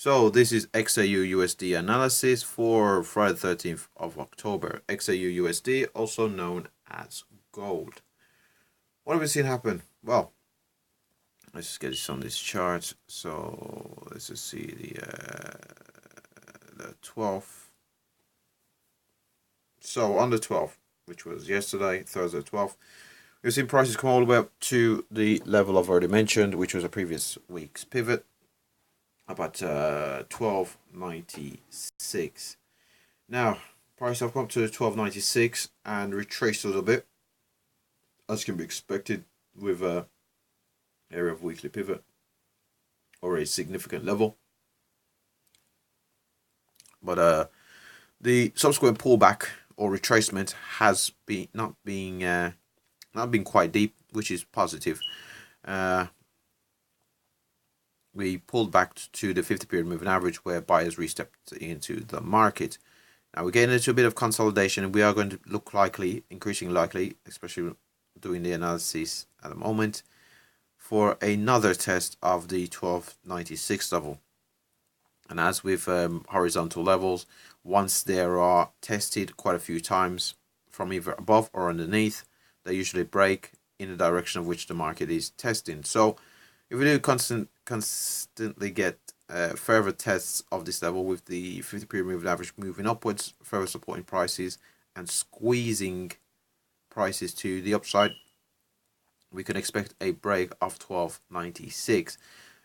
So this is XAUUSD analysis for Friday 13th of October. XAUUSD, also known as gold. What have we seen happen? Well, let's just get this on this chart. So let's just see the 12th. So on the 12th, which was yesterday, Thursday 12th, we've seen prices come all the way up to the level I've already mentioned, which was a previous week's pivot, about 12.96. Now, price have come up to 12.96 and retraced a little bit, as can be expected with a area of weekly pivot or a significant level. But the subsequent pullback or retracement has been not been quite deep, which is positive. We pulled back to the 50-period moving average where buyers re-stepped into the market. Now we're getting into a bit of consolidation, and we are going to look likely, increasingly likely, especially doing the analysis at the moment, for another test of the 12.96 level. And as with horizontal levels, once they are tested quite a few times from either above or underneath, they usually break in the direction of which the market is testing. So if we do constantly get further tests of this level with the 50-period moving average moving upwards, further supporting prices and squeezing prices to the upside, we can expect a break of 12.96.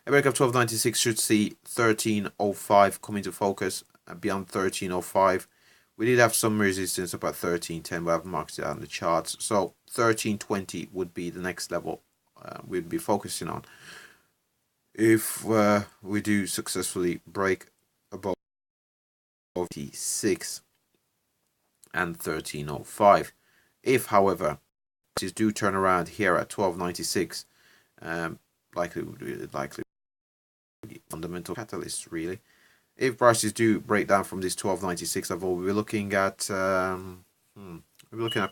A break of 12.96 should see 13.05 come into focus. Beyond 13.05, we did have some resistance about 13.10, but I've marked it out on the charts. So 13.20 would be the next level we'd be focusing on if we do successfully break above 46 and 13.05. If, however, prices do turn around here at 12.96, likely fundamental catalyst really. If prices do break down from this 12.96 level, we'll be looking at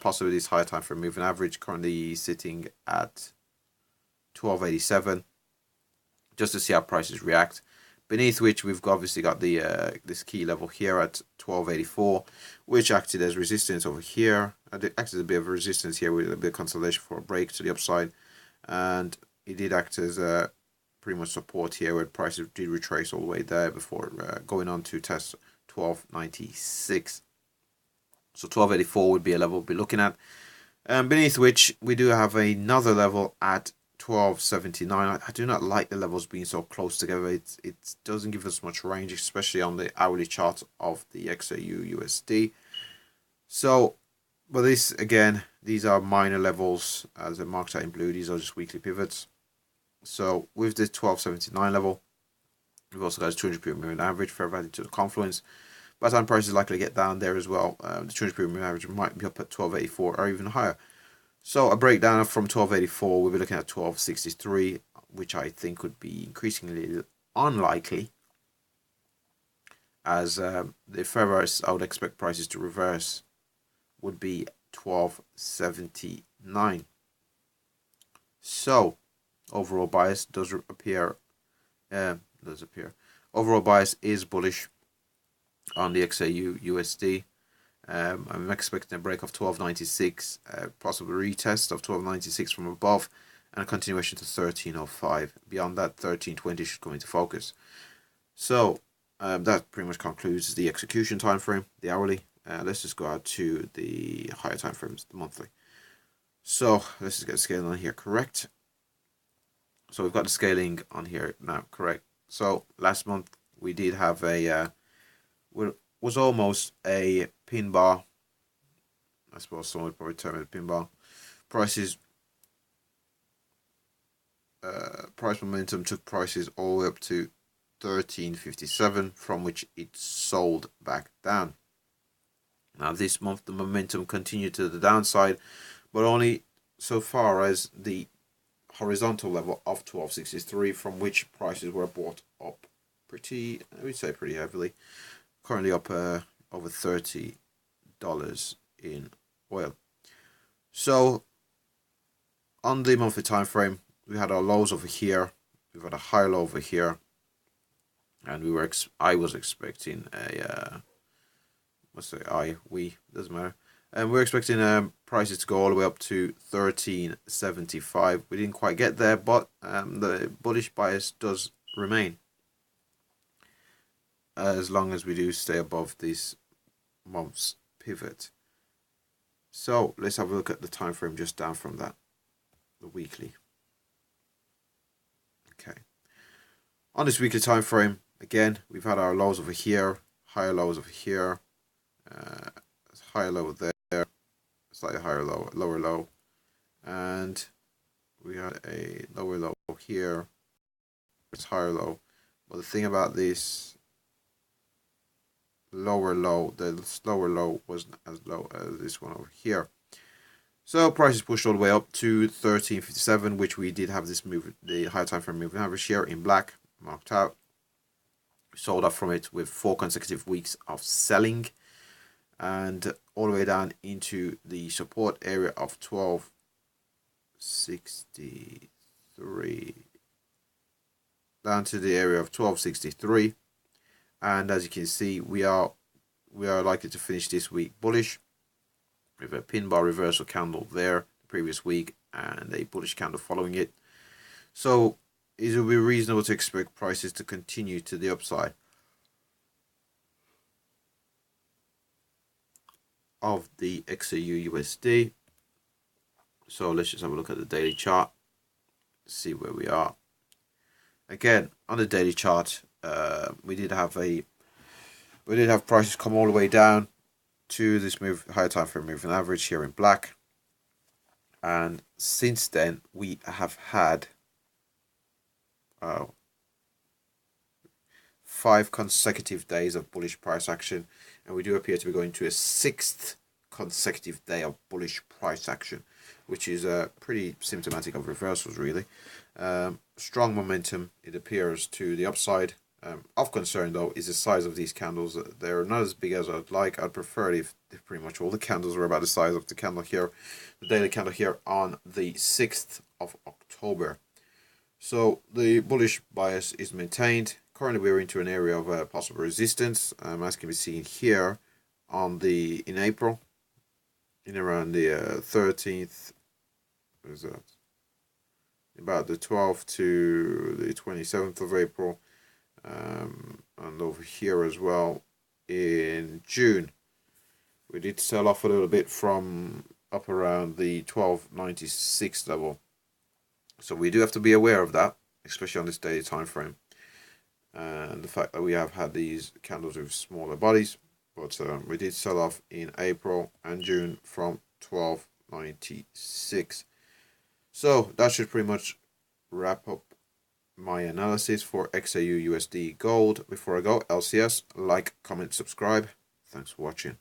possibly this higher time frame moving average, currently sitting at 12.87, just to see how prices react. Beneath which we've obviously got the this key level here at 12.84, which acted as resistance over here. It acted as a bit of resistance here with a bit of consolidation for a break to the upside, and it did act as pretty much support here where prices did retrace all the way there before going on to test 12.96. So 12.84 would be a level we'll be looking at. Beneath which we do have another level at 12.79. I do not like the levels being so close together. It doesn't give us much range, especially on the hourly chart of the XAUUSD. So, but this again, these are minor levels as they're marked out in blue. These are just weekly pivots. So with this 12.79 level, we've also got a 200-period moving average, fair value to the confluence. By the time prices likely get down there as well, the 200-period moving average might be up at 12.84 or even higher. So a breakdown from 12.84, we'll be looking at 12.63, which I think would be increasingly unlikely, as the furthest I would expect prices to reverse would be 12.79. So overall bias does appear. Overall bias is bullish on the XAUUSD. I'm expecting a break of 12.96, possible retest of 12.96 from above, and a continuation to 13.05. Beyond that, 13.20 should come into focus. So that pretty much concludes the execution time frame, the hourly. Let's just go out to the higher time frames, the monthly. So let's just get scaling on here correct. So we've got the scaling on here now correct. So last month we did have a was almost a pin bar. I suppose someone would probably term it a pin bar. Price momentum took prices all the way up to 13.57, from which it sold back down. Now this month the momentum continued to the downside, but only so far as the horizontal level of 12.63, from which prices were bought up pretty heavily. Currently up over $30 in oil. So on the monthly time frame, we had our lows over here, we've had a higher low over here, and and I was expecting a we doesn't matter. And we're expecting prices to go all the way up to 13.75. We didn't quite get there, but the bullish bias does remain as long as we do stay above this month's pivot. So let's have a look at the time frame just down from that, the weekly. Okay, on this weekly time frame, again, we've had our lows over here, higher lows over here, higher low there, slightly higher low, lower low, and we had a lower low here, it's higher low. But the thing about this lower low, the lower low wasn't as low as this one over here. So prices pushed all the way up to 13.57, which we did have this move, the higher time frame moving average here in black marked out. We sold off from it with 4 consecutive weeks of selling, and all the way down into the support area of 12.63, down to the area of 12.63. And as you can see, we are likely to finish this week bullish with a pin bar reversal candle there the previous week and a bullish candle following it. So it will be reasonable to expect prices to continue to the upside of the XAUUSD. So let's just have a look at the daily chart, see where we are. Again, on the daily chart, we did have prices come all the way down to this higher time frame moving average here in black, and since then we have had 5 consecutive days of bullish price action, and we do appear to be going to a 6th consecutive day of bullish price action, which is pretty symptomatic of reversals, really. Strong momentum, it appears, to the upside. Of concern, though, is the size of these candles. They're not as big as I'd like. I'd prefer it if pretty much all the candles were about the size of the candle here, the daily candle here on the 6th of October. So the bullish bias is maintained. Currently, we're into an area of possible resistance, as can be seen here in April, in around the 13th. What is that? About the 12th to the 27th of April. And over here as well in June, we did sell off a little bit from up around the 12.96 level. So we do have to be aware of that, especially on this daily time frame, and the fact that we have had these candles with smaller bodies. But we did sell off in April and June from 12.96. So that should pretty much wrap up my analysis for XAUUSD gold. Before I go, LCS, like, comment, subscribe. Thanks for watching.